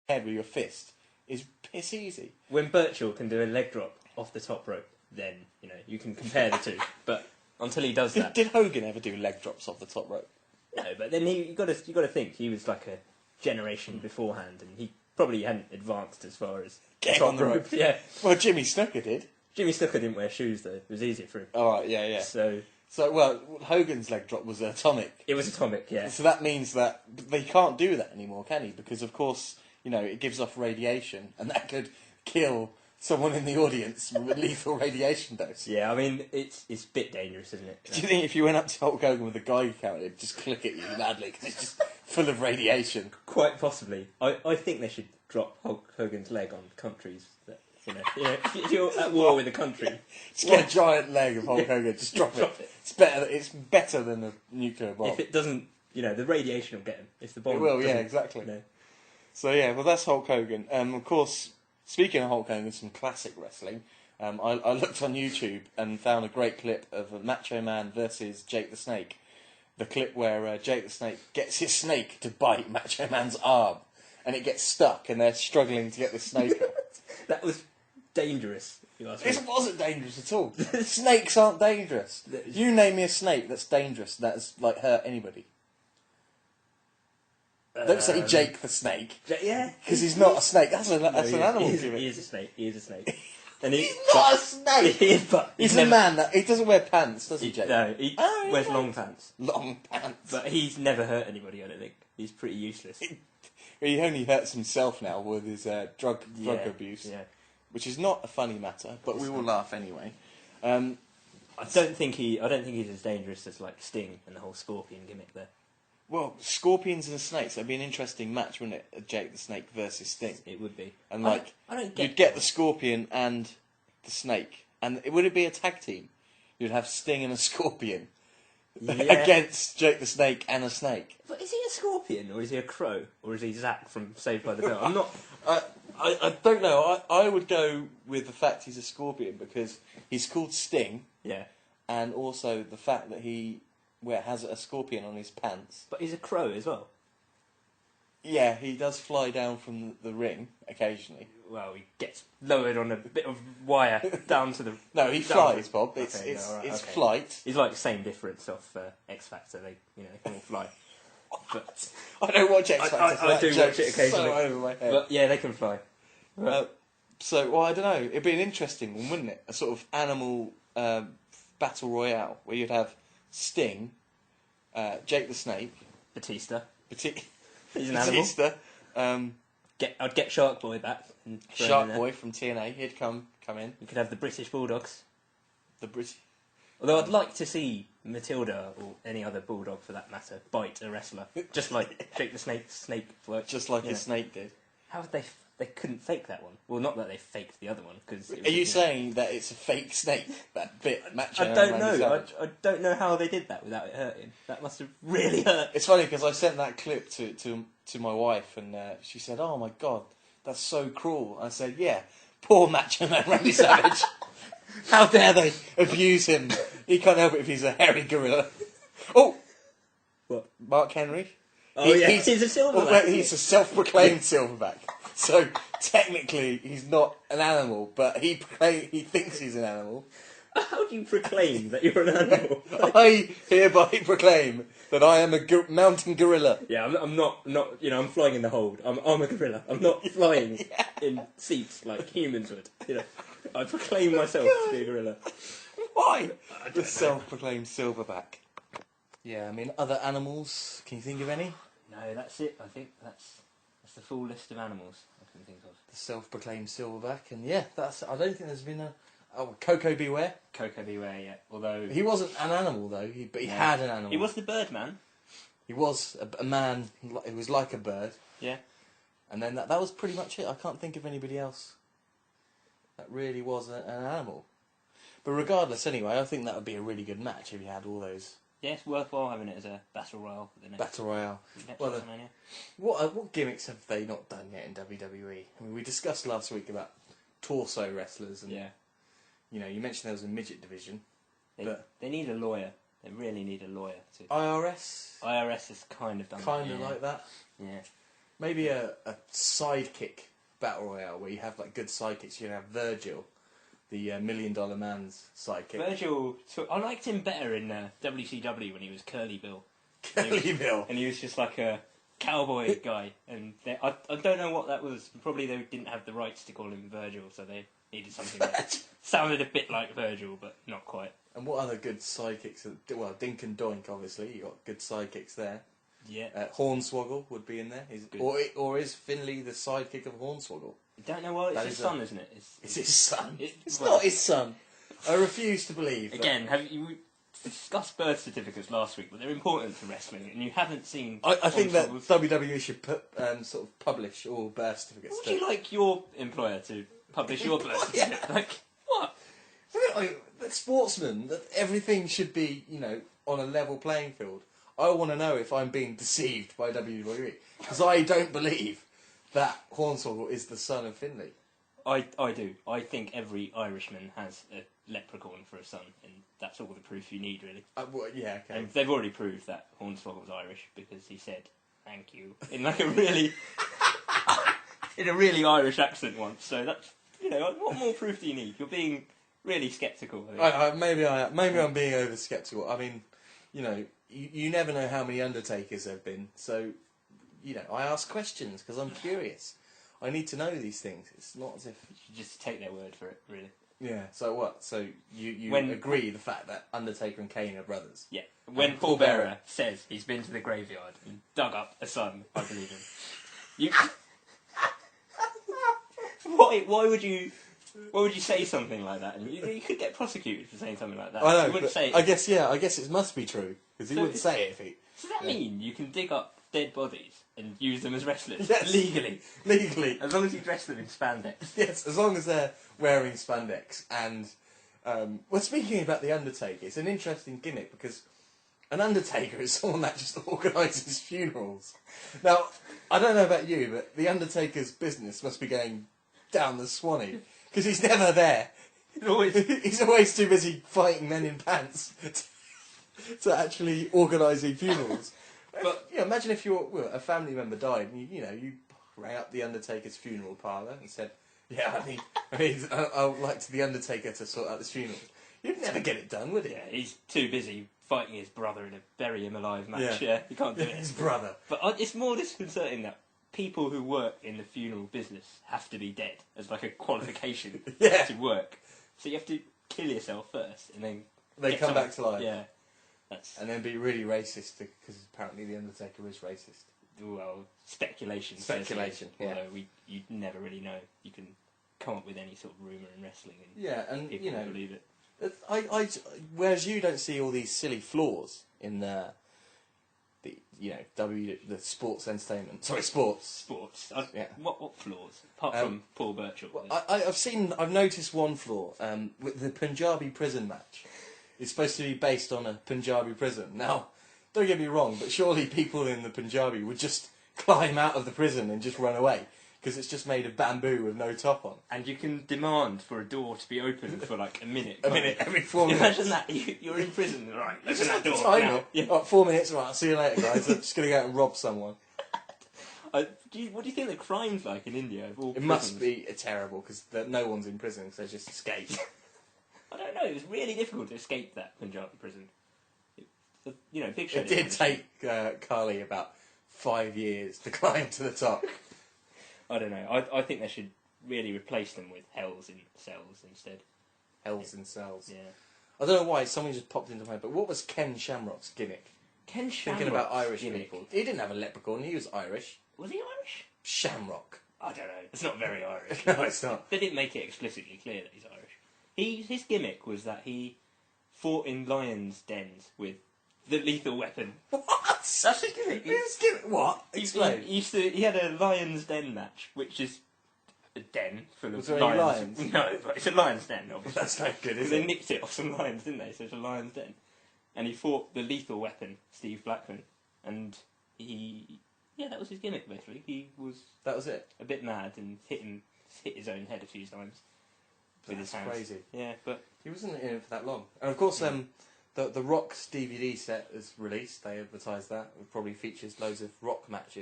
head with your fist is piss easy. When Birchall can do a leg drop off the top rope, then, you know, you can compare the two. But until he does that... Did Hogan ever do leg drops off the top rope? No, but then you got to think, he was like a generation beforehand, and he probably hadn't advanced as far as Getting on the rope. Yeah. Well, Jimmy Snuka did. Jimmy Snuka didn't wear shoes, though. It was easier for him. Oh, right, yeah. So, well, Hogan's leg drop was atomic. it was atomic, yeah. So that means that they can't do that anymore, can he? Because, of course, you know, it gives off radiation, and that could kill someone in the audience with a lethal radiation dose. Yeah, I mean, it's a bit dangerous, isn't it? Do you think if you went up to Hulk Hogan with a Geiger counter, it'd just click at you badly because it's just full of radiation? Quite possibly. I think they should drop Hulk Hogan's leg on countries that, you know, if you're at war with a country... Just get a giant leg of Hulk Hogan, just drop it. It's better than a nuclear bomb. If it doesn't, you know, the radiation will get him. If the bomb It will, yeah, doesn't, exactly. You know. So yeah, well that's Hulk Hogan. Of course, speaking of Hulk Hogan, some classic wrestling. I looked on YouTube and found a great clip of Macho Man versus Jake the Snake. The clip where Jake the Snake gets his snake to bite Macho Man's arm, and it gets stuck, and they're struggling to get the snake out. That was dangerous. It wasn't dangerous at all. Snakes aren't dangerous. You name me a snake that's dangerous, that's like hurt anybody. Don't say Jake the Snake. Yeah. Because he's not a snake. That's an animal. He is a snake. He is a snake. And he's not a snake! He's a man. He doesn't wear pants, does he, Jake? No, he wears long pants. Long pants. But he's never hurt anybody, I don't think. He's pretty useless. He only hurts himself now with his drug abuse. Yeah. Which is not a funny matter, but we will laugh anyway. I don't think he's as dangerous as like Sting and the whole Scorpion gimmick there. Well, scorpions and snakes, that'd be an interesting match, wouldn't it? Jake the Snake versus Sting. It would be. And you'd get the scorpion and the snake. And would it be a tag team? You'd have Sting and a scorpion against Jake the Snake and a snake. But is he a scorpion, or is he a crow? Or is he Zack from Saved by the Bell? I'm not... I don't know. I would go with the fact he's a scorpion because he's called Sting. Yeah. And also the fact that he has a scorpion on his pants. But he's a crow as well. Yeah, he does fly down from the ring occasionally. Well, he gets lowered on a bit of wire down to the... No, he flies, Bob. It's flight. He's like the same difference of X Factor. They can all fly. But I don't watch X Factor. I do watch it occasionally. So over my head. But yeah, they can fly. Well, I don't know. It'd be an interesting one, wouldn't it? A sort of animal battle royale where you'd have Sting, Jake the Snake, Batista. He's an animal. Batista. I'd get Shark Boy back. Shark Boy from TNA. He'd come in. You could have the British Bulldogs. The British. Although I'd like to see Matilda, or any other bulldog for that matter, bite a wrestler. Just like Jake the Snake worked. Just like his snake did. How would they couldn't fake that one. Well, not that they faked the other one. Are you saying that it's a fake snake, that bit Macho Man? I don't know. I don't know how they did that without it hurting. That must have really hurt. It's funny because I sent that clip to my wife and she said, "Oh my God, that's so cruel." I said, "Yeah, poor Macho Man Randy Savage. How dare they abuse him? He can't help it if he's a hairy gorilla." Oh, what? Mark Henry. Oh he's a silverback. Well, he's a self-proclaimed silverback. So technically, he's not an animal, but he thinks he's an animal. How do you proclaim that you're an animal? I hereby proclaim that I am a mountain gorilla. Yeah, I'm not. I'm flying in the hold. I'm a gorilla. I'm not flying in seats like humans would. I proclaim myself to be a gorilla. Why? The self-proclaimed silverback. Yeah, I mean, other animals. Can you think of any? No, that's it. I think that's the full list of animals I can think of. The self-proclaimed silverback, and yeah, I don't think there's been a... Oh, Coco Beware. Coco Beware, yeah. Although he wasn't an animal though, but he had an animal. He was the Birdman. He was a man who was like a bird. Yeah. And then that was pretty much it. I can't think of anybody else that really was an animal. But regardless, anyway, I think that would be a really good match if you had all those. Yeah, it's worthwhile having it as a battle royale for the next. Battle royale. Well, what gimmicks have they not done yet in WWE? I mean, we discussed last week about torso wrestlers, and you mentioned there was a midget division. They need a lawyer. They really need a lawyer to. IRS. IRS has kind of done. Kind of like that. Yeah. Maybe a sidekick battle royale where you have like good sidekicks. You can have Virgil, the $1 Million Man's sidekick. Virgil, I liked him better in WCW when he was Curly Bill. Curly Bill. And he was just like a cowboy guy. And I don't know what that was. Probably they didn't have the rights to call him Virgil, so they needed something that sounded a bit like Virgil, but not quite. And what other good sidekicks? Well, Dink and Doink, obviously. You got good sidekicks there. Yeah. Hornswoggle would be in there. Or is Finley the sidekick of Hornswoggle? I don't know. Well, it's his son, isn't it? It's his son. It's not his son. I refuse to believe. Again, we discussed birth certificates last week, but they're important to wrestling, and you haven't seen. I think that WWE should sort of publish all birth certificates. Would you like your employer to publish your birth certificate? Yeah. Like what? That sportsmen, that everything should be, on a level playing field. I want to know if I'm being deceived by WWE, because I don't believe that Hornswoggle is the son of Finley. I do. I think every Irishman has a leprechaun for a son, and that's all the proof you need, really. Well, yeah, okay. And they've already proved that Hornswoggle was Irish because he said "thank you" in like a really in a really Irish accent once. So that's what more proof do you need? You're being really sceptical. Maybe I'm being over sceptical. I mean, you never know how many Undertakers there have been, so I ask questions because I'm curious. I need to know these things. It's not as if you should just take their word for it, really. Yeah. So what? So you agree the fact that Undertaker and Kane are brothers? Yeah. When Paul Bearer says he's been to the graveyard and dug up a son, I believe him. Why would you say something like that? And you could get prosecuted for saying something like that. I know. You wouldn't say it. I guess it must be true because he wouldn't say it if he. Does that mean you can dig up dead bodies and use them as wrestlers? Yes. Legally. As long as you dress them in spandex. Yes, as long as they're wearing spandex. And, speaking about The Undertaker, it's an interesting gimmick because an Undertaker is someone that just organises funerals. Now, I don't know about you, but The Undertaker's business must be going down the Swanee because he's never there. He's always too busy fighting men in pants to actually organising funerals. But imagine if a family member died and you rang up the Undertaker's funeral parlour and said, "Yeah, I would like the Undertaker to sort out this funeral." You'd never get it done, would it? Yeah, he's too busy fighting his brother in a bury him alive match. Yeah, he can't do it. His brother. But it's more disconcerting that people who work in the funeral business have to be dead as like a qualification to work. So you have to kill yourself first and then they come back to life. Yeah. And then be really racist because apparently the Undertaker is racist. Well, speculation. Yeah. Although you never really know. You can come up with any sort of rumour in wrestling, and and people believe it. Whereas you don't see all these silly flaws in the sports entertainment. Sorry, sports. What flaws apart from Paul Burchill? I've noticed one flaw with the Punjabi Prison Match. It's supposed to be based on a Punjabi prison. Now, don't get me wrong, but surely people in the Punjabi would just climb out of the prison and just run away because it's just made of bamboo with no top on. And you can demand for a door to be opened for like a minute. A minute every 4 minutes. Imagine that. You're in prison. Right, open that door now. Yeah. 4 minutes, right, I'll see you later, guys. I'm just going to go out and rob someone. What do you think the crime's like in India? It must be terrible because no one's in prison because they just escaped. I don't know. It was really difficult to escape that Punjabi prison. Big Show. It did take Carly about 5 years to climb to the top. I don't know. I think they should really replace them with hells in cells instead. Hells in cells. Yeah. I don't know why someone just popped into my head. But what was Ken Shamrock's gimmick? Ken Shamrock. Thinking about Irish people. He didn't have a leprechaun. He was Irish. Was he Irish? Shamrock. I don't know. It's not very Irish. No, it's not. They didn't make it explicitly clear that he's Irish. His gimmick was that he fought in lions' dens with the lethal weapon. What? That's his gimmick. What? Explain. He had a lion's den match, which is a den full of Was there any lions? No, but it's a lion's den, obviously. That's not good, is They it? nicked it off some lions, didn't they? So it's a lion's den. And he fought the lethal weapon, Steve Blackman, and that was his gimmick, basically. That was it? A bit mad and hit his own head a few times. That's crazy. Yeah, but he wasn't in it for that long. And of course, the Rock's DVD set is released. They advertised that. It probably features loads of Rock matches.